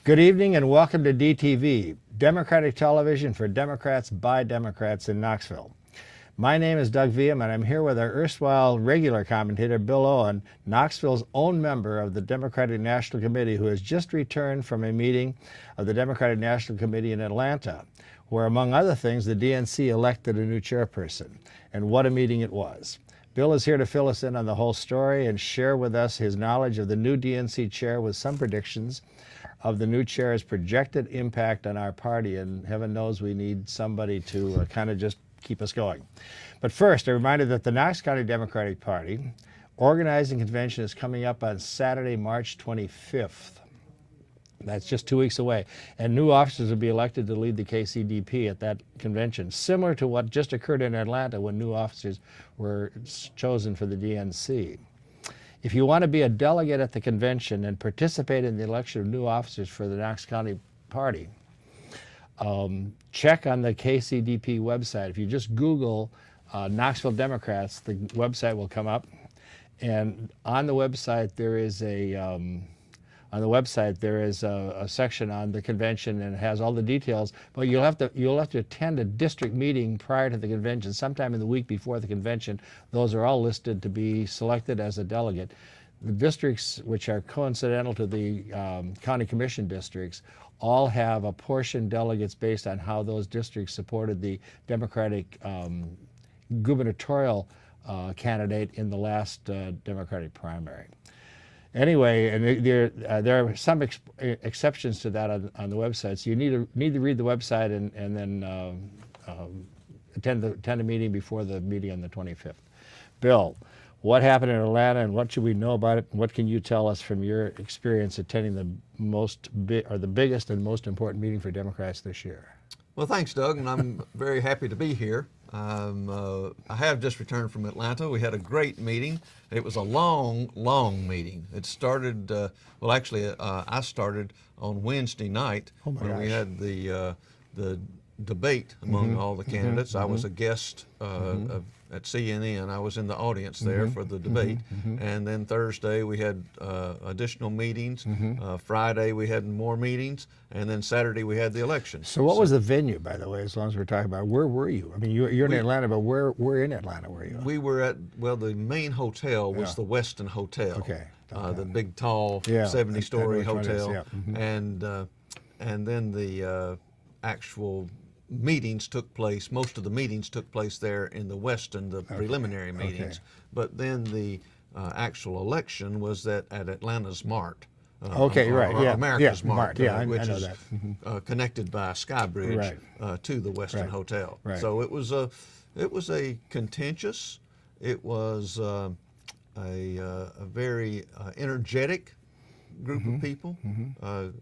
Good evening and welcome to DTV, Democratic Television for Democrats by Democrats in Knoxville. My name is Doug Viam and I'm here with our erstwhile regular commentator Bill Owen, Knoxville's own member of the Democratic National Committee who has just returned from a meeting of the Democratic National Committee in Atlanta, where among other things the DNC elected a new chairperson. And what a meeting it was. Bill is here to fill us in on the whole story and share with us his knowledge of the new DNC chair with some predictions of the new chair's projected impact on our party, and heaven knows we need somebody to kind of just keep us going. But first, a reminder that the Knox County Democratic Party organizing convention is coming up on Saturday, March 25th. That's just 2 weeks away. And new officers will be elected to lead the KCDP at that convention, similar to what just occurred in Atlanta when new officers were chosen for the DNC. If you want to be a delegate at the convention and participate in the election of new officers for the Knox County Party, check on the KCDP website. If you just Google Knoxville Democrats, the website will come up. And on the website there is a section on the convention, and it has all the details. But you'll have to attend a district meeting prior to the convention, sometime in the week before the convention. Those are all listed to be selected as a delegate. The districts, which are coincidental to the county commission districts, all have apportioned delegates based on how those districts supported the Democratic gubernatorial candidate in the last Democratic primary. Anyway, and there are some exceptions to that on the website, so you need to read the website and then attend a meeting before the meeting on the 25th. Bill, what happened in Atlanta and what should we know about it? And what can you tell us from your experience attending the biggest and most important meeting for Democrats this year? Well, thanks, Doug, and I'm very happy to be here. I have just returned from Atlanta. We had a great meeting. It was a long meeting. It started, I started on Wednesday night when we had the debate among all the candidates. I was a guest at CNN. I was in the audience there for the debate. And then Thursday we had additional meetings. Friday we had more meetings. And then Saturday we had the election. So what was the venue, by the way, as long as we're talking about it? Where were you? I mean, you're in Atlanta, but where in Atlanta were you? We were at, the main hotel was the Westin Hotel. Okay. The big, tall, 70-story hotel. And then the actual meetings took place, most of the meetings took place there in the Westin, the preliminary meetings. But then the actual election was at Atlanta's Mart. America's Mart, which is connected by a sky bridge to the Westin Hotel. So it was a contentious, it was a very energetic group of people,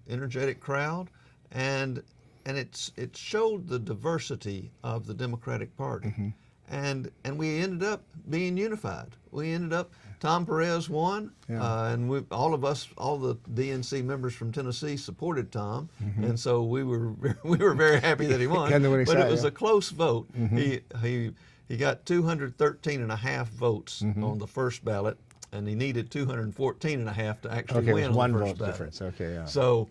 energetic crowd, and it showed the diversity of the Democratic Party. And we ended up being unified. We ended up, Tom Perez won, and all the DNC members from Tennessee supported Tom, and so we were very happy that he won. But it was a close vote. He got 213 and a half votes on the first ballot, and he needed 214 and a half to actually win on the first ballot. Difference. So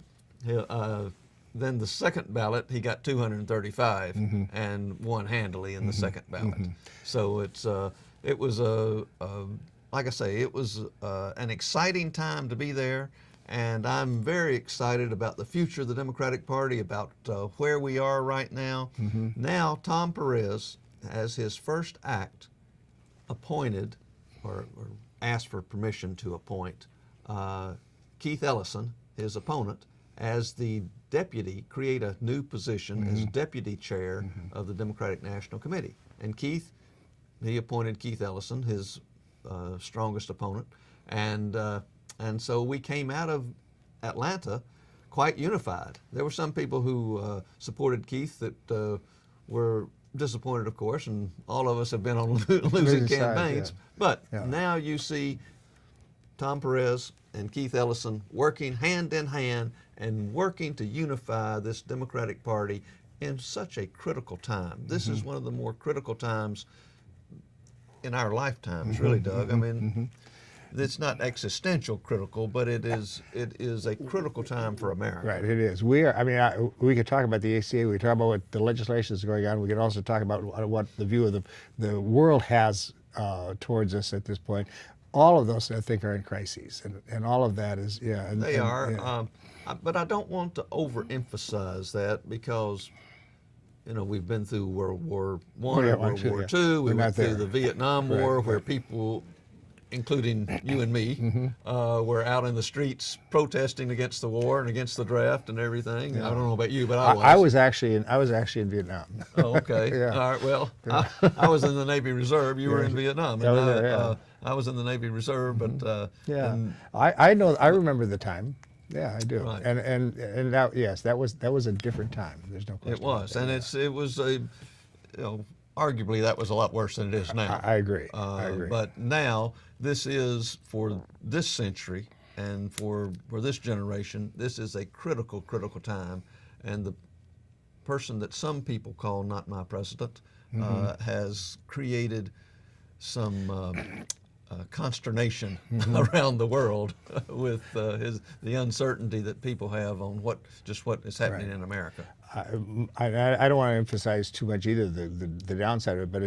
then the second ballot, he got 235 and won handily in the second ballot. So it was like I say, it was an exciting time to be there, and I'm very excited about the future of the Democratic Party, about where we are right now. Now, Tom Perez, as his first act, appointed or asked for permission to appoint Keith Ellison, his opponent, as the deputy, create a new position as deputy chair of the Democratic National Committee. And he appointed Keith Ellison, his strongest opponent, and so we came out of Atlanta quite unified. There were some people who supported Keith that were disappointed, of course, and all of us have been on losing campaigns. But now you see Tom Perez and Keith Ellison working hand in hand and working to unify this Democratic Party in such a critical time. This is one of the more critical times in our lifetimes, really, Doug. I mean, it's not existential critical, but it is a critical time for America. Right, it is. We are. I mean, we could talk about the ACA. We could talk about what the legislation is going on. We could also talk about what the view of the world has towards us at this point. All of those, I think, are in crises, and all of that is, yeah. They are, yeah. but I don't want to overemphasize that because, we've been through World War I, yeah, World II, War yeah. II. We We're went not through there. the Vietnam Right, War, where right. people, including you and me, were out in the streets protesting against the war and against the draft and everything. I don't know about you, but I was. I was actually in Vietnam. Oh, okay. Yeah. All right. Well, I was in the Navy Reserve. You were in Vietnam. I was there, yeah. I was in the Navy Reserve, but Yeah, and I remember the time. Yeah, I do. Right. And that, yes, that was a different time. There's no question. it was, about that, and yeah. it was a, arguably that was a lot worse than it is now. I agree. I agree. But now this is for this century and for this generation. This is a critical time, and the person that some people call not my president has created some consternation around the world with the uncertainty that people have on what is happening in America. I don't want to emphasize too much either the downside of it, but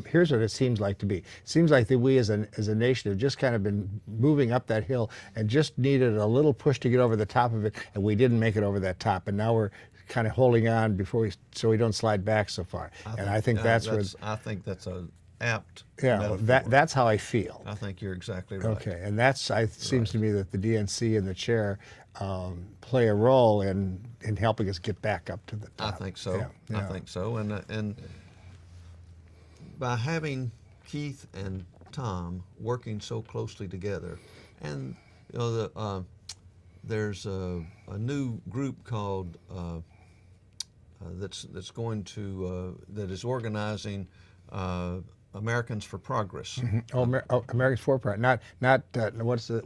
here's what it seems like to be. It seems like that we as a nation have just kind of been moving up that hill and just needed a little push to get over the top of it, and we didn't make it over that top, and now we're kind of holding on so we don't slide back so far. I think that's I think that's a apt yeah, metaphor. that's how I feel. I think you're exactly right. Okay, and seems to me that the DNC and the chair play a role in helping us get back up to the top. I think so. Yeah, I think so. And by having Keith and Tom working so closely together, and there's a new group called that is organizing Americans for Progress. Americans for Progress, not what's the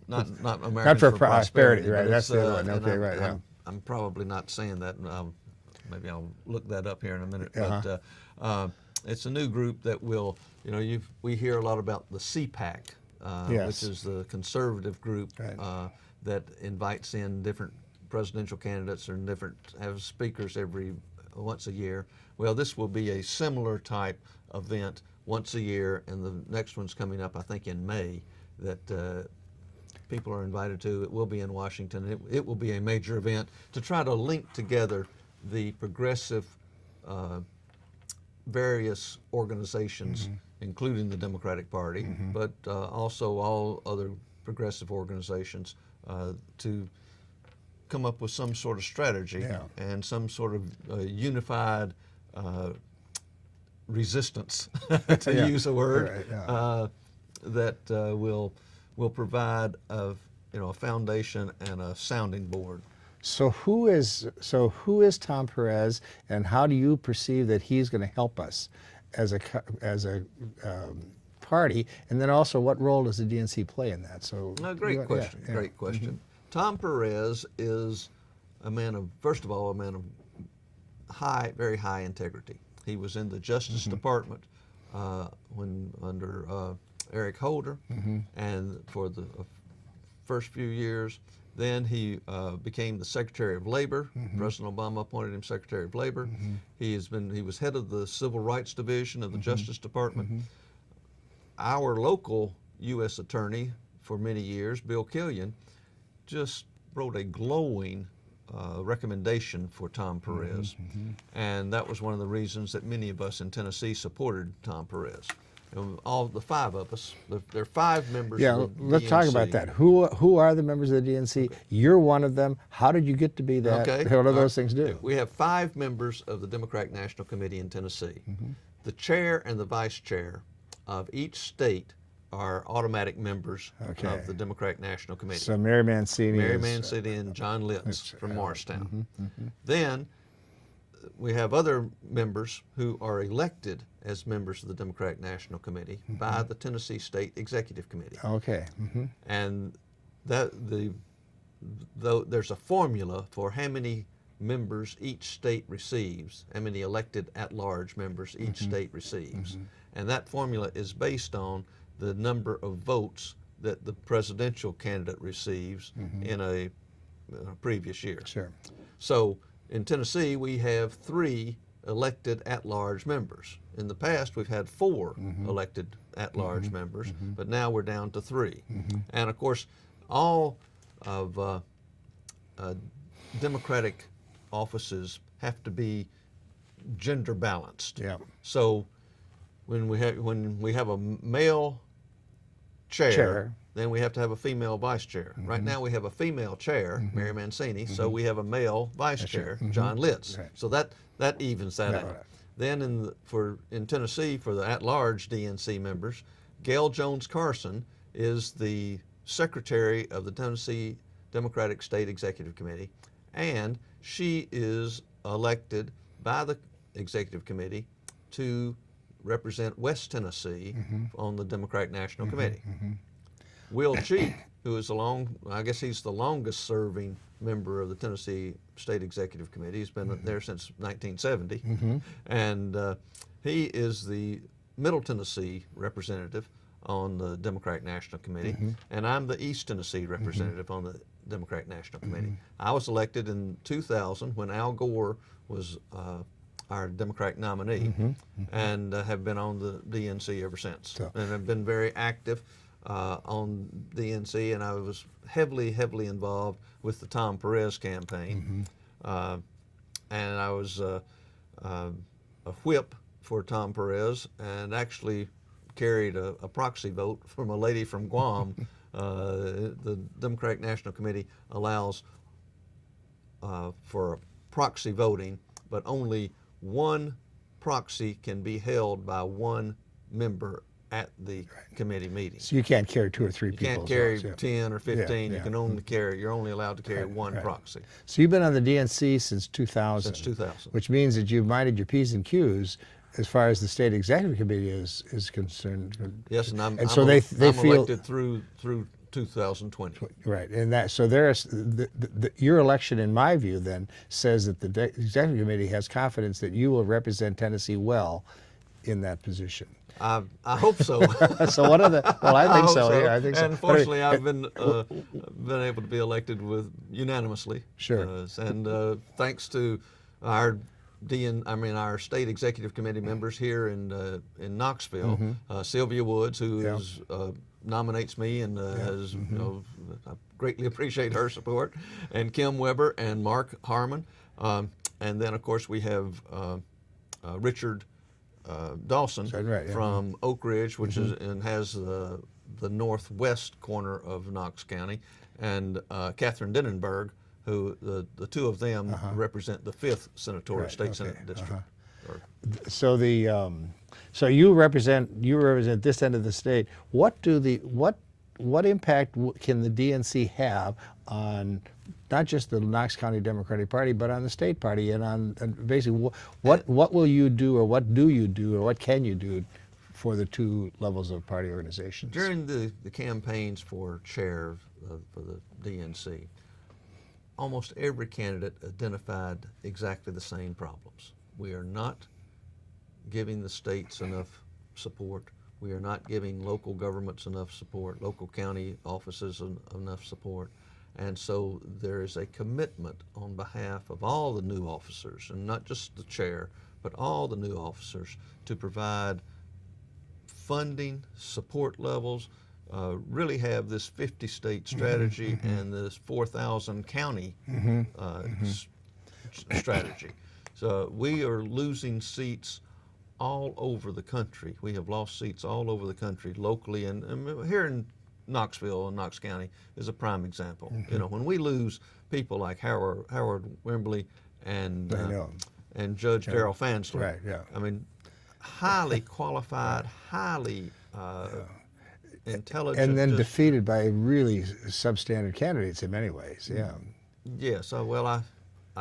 Not Americans not for for Prosperity, right? but That's it's, the other one. and Okay, right. Yeah. I'm probably not saying that. Maybe I'll look that up here in a minute. Uh-huh. But it's a new group that will, we hear a lot about the CPAC, Yes. which is the conservative group Right. that invites in different presidential candidates or have speakers once a year. Well, this will be a similar type event once a year, and the next one's coming up, I think, in May, that people are invited to. It will be in Washington. It will be a major event to try to link together the progressive various organizations, including the Democratic Party, but also all other progressive organizations to come up with some sort of strategy and some sort of unified resistance, to use a word, that will provide a foundation and a sounding board. So who is Tom Perez, and how do you perceive that he's going to help us as a party? And then also, what role does the DNC play in that? So Great question. Great question. Tom Perez is first of all, a man of very high integrity. He was in the Justice Department when under Eric Holder, and for the first few years. Then he became the Secretary of Labor. President Obama appointed him Secretary of Labor. He was head of the Civil Rights Division of the Justice Department. Our local U.S. Attorney for many years, Bill Killian, just wrote a glowing recommendation for Tom Perez, and that was one of the reasons that many of us in Tennessee supported Tom Perez. And all the five of us, there are 5 members. Yeah, of the let's DNC. talk about that. Who are the members of the DNC? Okay. You're one of them. How did you get to be that? Okay. What do those things do? We have 5 members of the Democratic National Committee in Tennessee. The chair and the vice chair of each state are automatic members of the Democratic National Committee. So Mary Mancini. Mary Mancini and John Litz from Morristown. Then we have other members who are elected as members of the Democratic National Committee by the Tennessee State Executive Committee. Okay. And there's a formula for how many members each state receives, how many elected at-large members each state receives. And that formula is based on the number of votes that the presidential candidate receives in a previous year. Sure. So in Tennessee, we have 3 elected at-large members. In the past, we've had 4 elected at-large members, but now we're down to 3. And of course, all of Democratic offices have to be gender balanced. Yeah. So when we have a male chair, then we have to have a female vice chair. Right now we have a female chair, Mary Mancini, so we have a male vice chair, John Litz. Right. So that evens that out. Right. Then in Tennessee, for the at-large DNC members, Gail Jones Carson is the secretary of the Tennessee Democratic State Executive Committee, and she is elected by the Executive Committee to represent West Tennessee on the Democratic National Committee. Will Cheek, who is I guess he's the longest serving member of the Tennessee State Executive Committee. He's been there since 1970. And he is the Middle Tennessee representative on the Democratic National Committee. And I'm the East Tennessee representative on the Democratic National Committee. I was elected in 2000 when Al Gore was our Democratic nominee, and have been on the DNC ever since. And have been very active on DNC, and I was heavily involved with the Tom Perez campaign. And I was a whip for Tom Perez, and actually carried a proxy vote from a lady from Guam. The Democratic National Committee allows for proxy voting, but only one proxy can be held by one member at the committee meeting. So you can't carry 2 or 3 You people. can't carry as well, 10 or 15. Yeah, You can only carry. You're only allowed to carry one proxy. So you've been on the DNC since 2000. Since 2000. Which means that you've minded your P's and Q's as far as the state executive committee is concerned. Yes, and I'm so they I'm feel elected through 2020. right, and that so there's your election, in my view, then says that the executive committee has confidence that you will represent Tennessee well in that position. I hope so. So what are the? Well, I think hope so. Yeah, I think so. And fortunately, I've been able to be elected unanimously. Sure. And thanks to our our state executive committee members here in Knoxville, Sylvia Woods, who nominates me and has, I greatly appreciate her support, and Kim Weber and Mark Harmon, and then of course we have Richard Dawson from Oak Ridge, which is and has the northwest corner of Knox County, and Catherine Denenberg, who the 2 of them represent the 5th senatorial state senate district. So so you represent this end of the state. What impact can the DNC have on not just the Knox County Democratic Party, but on the state party, and basically what will you do, or what do you do, or what can you do for the 2 levels of party organizations? During the campaigns for chair for the DNC, almost every candidate identified exactly the same problems. We are not giving the states enough support. We are not giving local governments enough support, local county offices enough support. And so there is a commitment on behalf of all the new officers, and not just the chair, but all the new officers, to provide funding, support levels, really have this 50-state strategy and this 4,000 county strategy. So we are losing seats all over the country. We have lost seats all over the country, locally, and here in Knoxville and Knox County is a prime example. You know, when we lose people like Howard Wimberly and Judge Darrell Fansler, I mean, highly qualified, highly intelligent, and then defeated by really substandard candidates in many ways. Yes. Well, I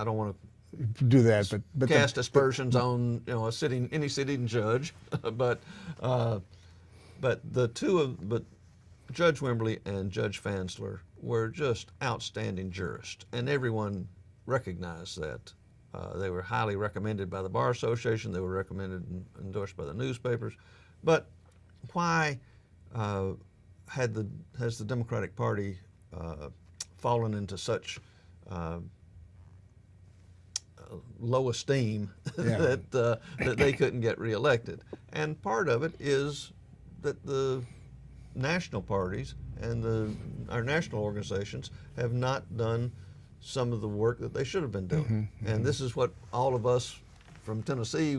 don't want to do that, but cast aspersions on any sitting judge, but Judge Wimberly and Judge Fansler were just outstanding jurists, and everyone recognized that. They were highly recommended by the Bar Association. They were recommended and endorsed by the newspapers. But why has the Democratic Party fallen into such low esteem that they couldn't get reelected. And part of it is that the national parties and our national organizations have not done some of the work that they should have been doing. And this is what all of us from Tennessee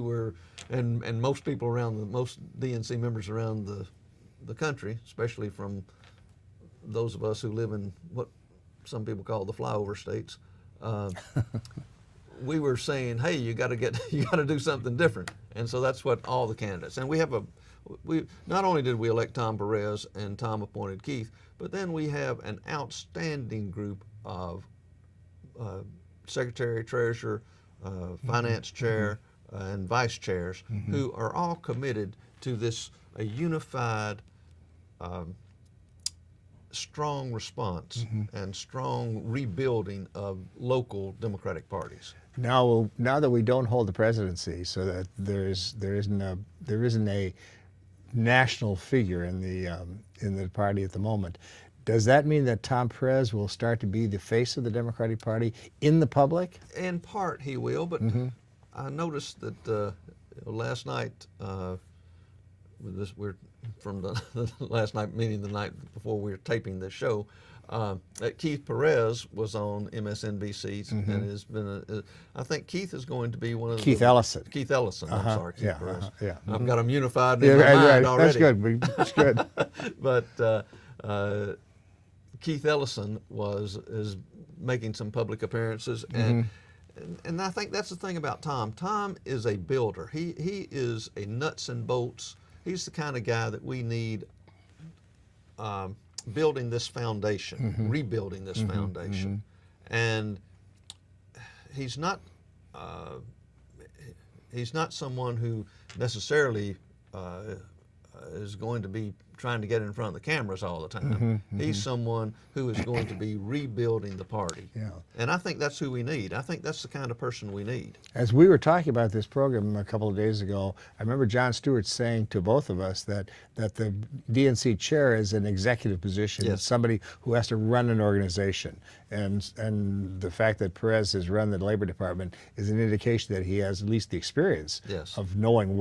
and most people around most DNC members around the country, especially from those of us who live in what some people call the flyover states, we were saying, hey, you got to do something different. And so that's what all the candidates, and we not only did we elect Tom Perez and Tom appointed Keith, but then we have an outstanding group of secretary, treasurer, finance chair, and vice chairs who are all committed to a unified, strong response and strong rebuilding of local Democratic parties. Now that we don't hold the presidency, so that there isn't a national figure in the party at the moment, does that mean that Tom Perez will start to be the face of the Democratic Party in the public? In part, he will, but I noticed that last night, we're from the last night, meaning the night before we were taping this show, that Keith Perez was on MSNBC and has been. I think Keith is going to be one of Keith Ellison. Keith Ellison. I'm sorry, Keith Perez. I've got him unified in my mind already. That's good. But Keith Ellison is making some public appearances, and I think that's the thing about Tom. Tom is a builder. He is a nuts and bolts. He's the kind of guy that we need building this foundation, rebuilding this foundation. And he's not someone who necessarily is going to be trying to get in front of the cameras all the time. He's someone who is going to be rebuilding the party. Yeah. And I think that's who we need. I think that's the kind of person we need. As we were talking about this program a couple of days ago, I remember John Stewart saying to both of us that the DNC chair is an executive position. Yes. It's somebody who has to run an organization. And the fact that Perez has run the Labor Department is an indication that he has at least the experience of knowing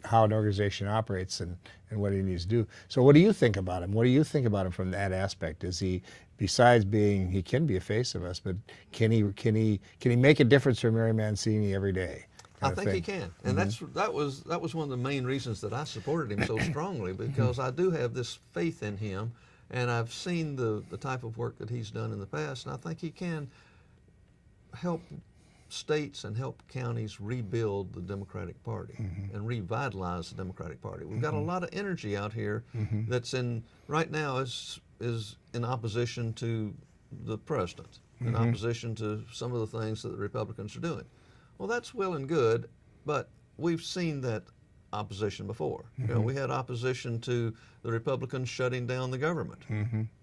how an organization operates and what he needs to do. So what do you think about him? What do you think about him from that aspect? Is he, besides being, he can be a face of us, but can he make a difference for Mary Mancini every day? I think he can, and that was one of the main reasons that I supported him so strongly, because I do have this faith in him, and I've seen the type of work that he's done in the past, and I think he can help states and help counties rebuild the Democratic Party and revitalize the Democratic Party. We've got a lot of energy out here that's right now is in opposition to the president, in opposition to some of the things that the Republicans are doing. Well, that's well and good, but we've seen that opposition before. You know, we had opposition to the Republicans shutting down the government.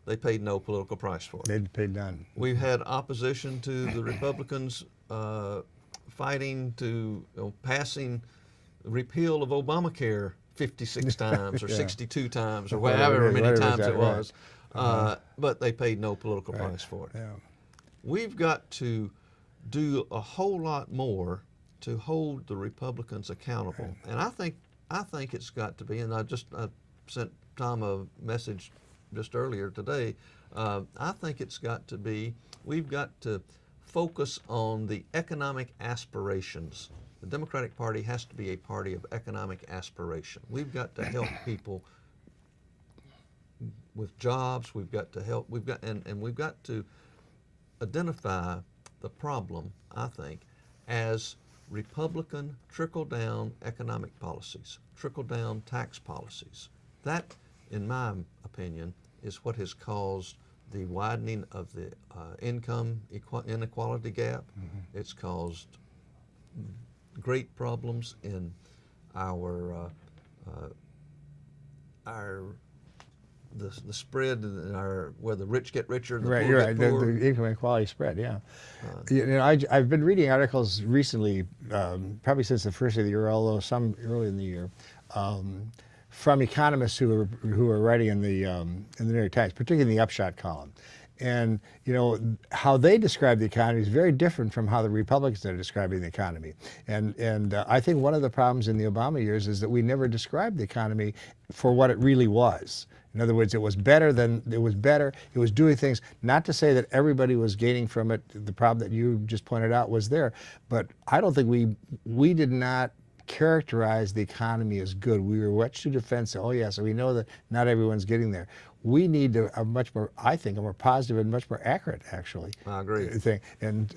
They paid no political price for it. They paid none. We've had opposition to the Republicans fighting to passing the repeal of Obamacare 56 times or 62 times or however many times it was, but they paid no political price for it. Yeah. We've got to do a whole lot more to hold the Republicans accountable, and I think it's got to be. And I sent Tom a message just earlier today. I think it's got to be. We've got to focus on the economic aspirations. The Democratic Party has to be a party of economic aspiration. We've got to help people with jobs. We've got to help. We've got to identify the problem, I think, as Republican trickle-down economic policies, trickle-down tax policies. That, in my opinion, is what has caused the widening of the income inequality gap. It's caused great problems in the spread in where the rich get richer, the poor get poorer. The income inequality spread, yeah. I've been reading articles recently, probably since the first of the year, although some early in the year, from economists who were writing in the New York Times, particularly in the upshot column. And how they describe the economy is very different from how the Republicans are describing the economy. And I think one of the problems in the Obama years is that we never described the economy for what it really was. In other words, it was better. It was doing things. Not to say that everybody was gaining from it. The problem that you just pointed out was there, but I don't think we did not characterize the economy as good. We were much too defensive. Oh yeah, so we know that not everyone's getting there. We need a much more, I think, a more positive and much more accurate, actually. I agree. Thing. And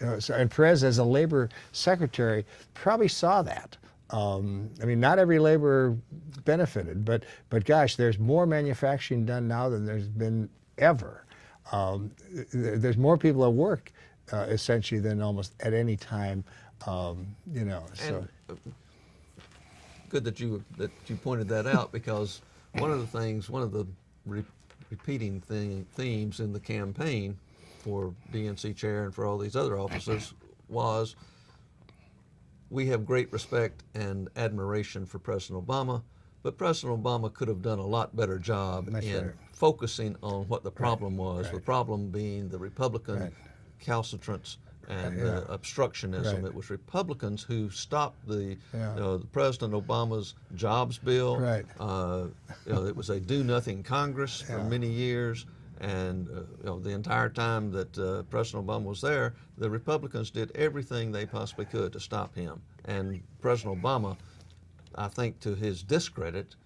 Perez, as a labor secretary, probably saw that. I mean, not every laborer benefited, but gosh, there's more manufacturing done now than there's been ever. There's more people at work, essentially, than almost at any time. So. And, good that you pointed that out, because one of the repeating themes in the campaign for DNC chair and for all these other officers was, we have great respect and admiration for President Obama, but President Obama could have done a lot better job focusing on what the problem was. Right. The problem being the Republican calcitrance and obstructionism. Right. It was Republicans who stopped the President Obama's jobs bill. Right. It was a do-nothing Congress for many years, and the entire time that President Obama was there, the Republicans did everything they possibly could to stop him. And President Obama, I think to his discredit,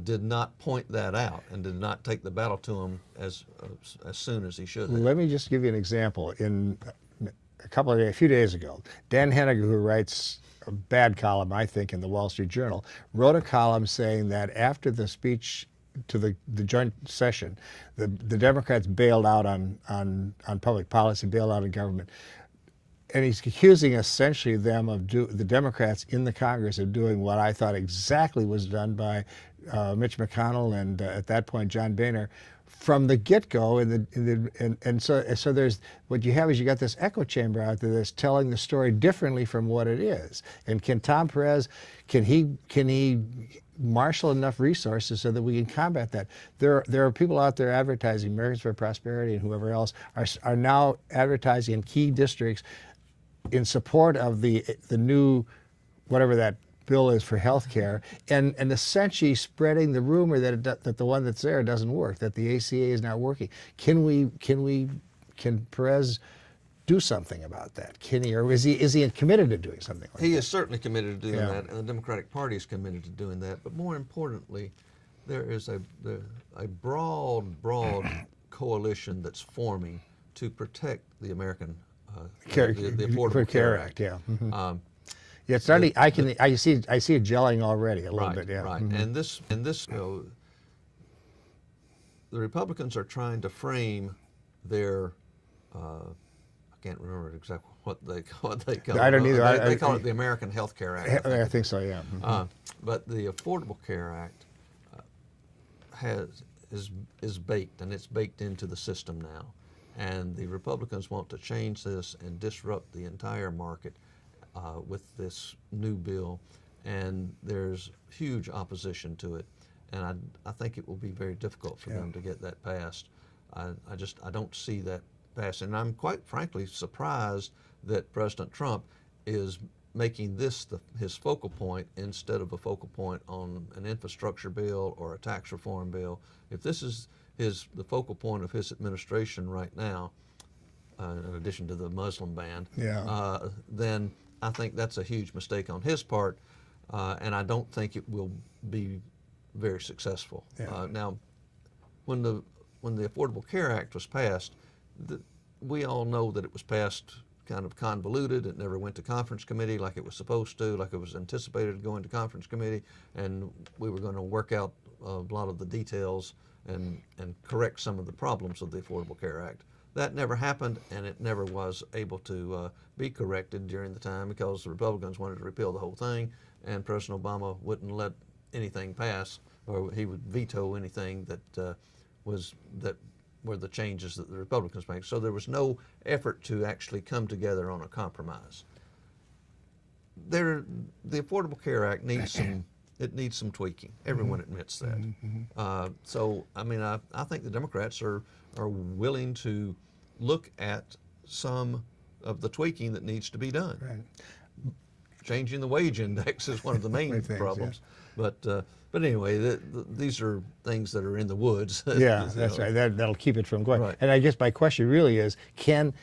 did not point that out and did not take the battle to him as soon as he should have. Let me just give you an example. In a few days ago, Dan Henniger, who writes a bad column, I think, in the Wall Street Journal, wrote a column saying that after the speech to the joint session, the Democrats bailed out on public policy, bailed out on government. And he's accusing essentially the Democrats in the Congress of doing what I thought exactly was done by Mitch McConnell and at that point John Boehner from the get-go. And so there's what you have is you got this echo chamber out there that's telling the story differently from what it is. And can Tom Perez, can he marshal enough resources so that we can combat that? There are people out there advertising, Americans for Prosperity and whoever else are now advertising in key districts in support of the new, whatever that bill is for health care, and essentially spreading the rumor that the one that's there doesn't work, that the ACA is not working. Can Perez do something about that? Can he, or is he committed to doing something like that? He is certainly committed to doing that, and the Democratic Party is committed to doing that. But more importantly, there is a broad coalition that's forming to protect the American the Affordable Care Act. Yeah. Mm-hmm. It's starting. I see it gelling already a little bit. Yeah. Right. Mm-hmm. And this the Republicans are trying to frame their I can't remember exactly what they call it. I don't either. They call it the American Health Care Act. I think so. Yeah. Mm-hmm. But the Affordable Care Act is baked, and it's baked into the system now. And the Republicans want to change this and disrupt the entire market with this new bill, and there's huge opposition to it, and I think it will be very difficult for them to get that passed. I don't see that passing, and I'm quite frankly surprised that President Trump is making this his focal point instead of a focal point on an infrastructure bill or a tax reform bill. If this is the focal point of his administration right now, in addition to the Muslim ban, then I think that's a huge mistake on his part, and I don't think it will be very successful. Now, when the Affordable Care Act was passed, we all know that it was passed kind of convoluted. It never went to conference committee like it was supposed to, like it was anticipated to go into conference committee, and we were going to work out a lot of the details and correct some of the problems of the Affordable Care Act. That never happened, and it never was able to be corrected during the time because the Republicans wanted to repeal the whole thing, and President Obama wouldn't let anything pass, or he would veto anything that were the changes that the Republicans made. So there was no effort to actually come together on a compromise. The Affordable Care Act needs it needs some tweaking. Everyone admits that. So I mean, I think the Democrats are willing to look at some of the tweaking that needs to be done. Right. Changing the wage index is one of the main Things, problems. But anyway, these are things that are in the woods. Yeah, You that's know. right. That'll keep it from going. Right. And I guess my question really is, can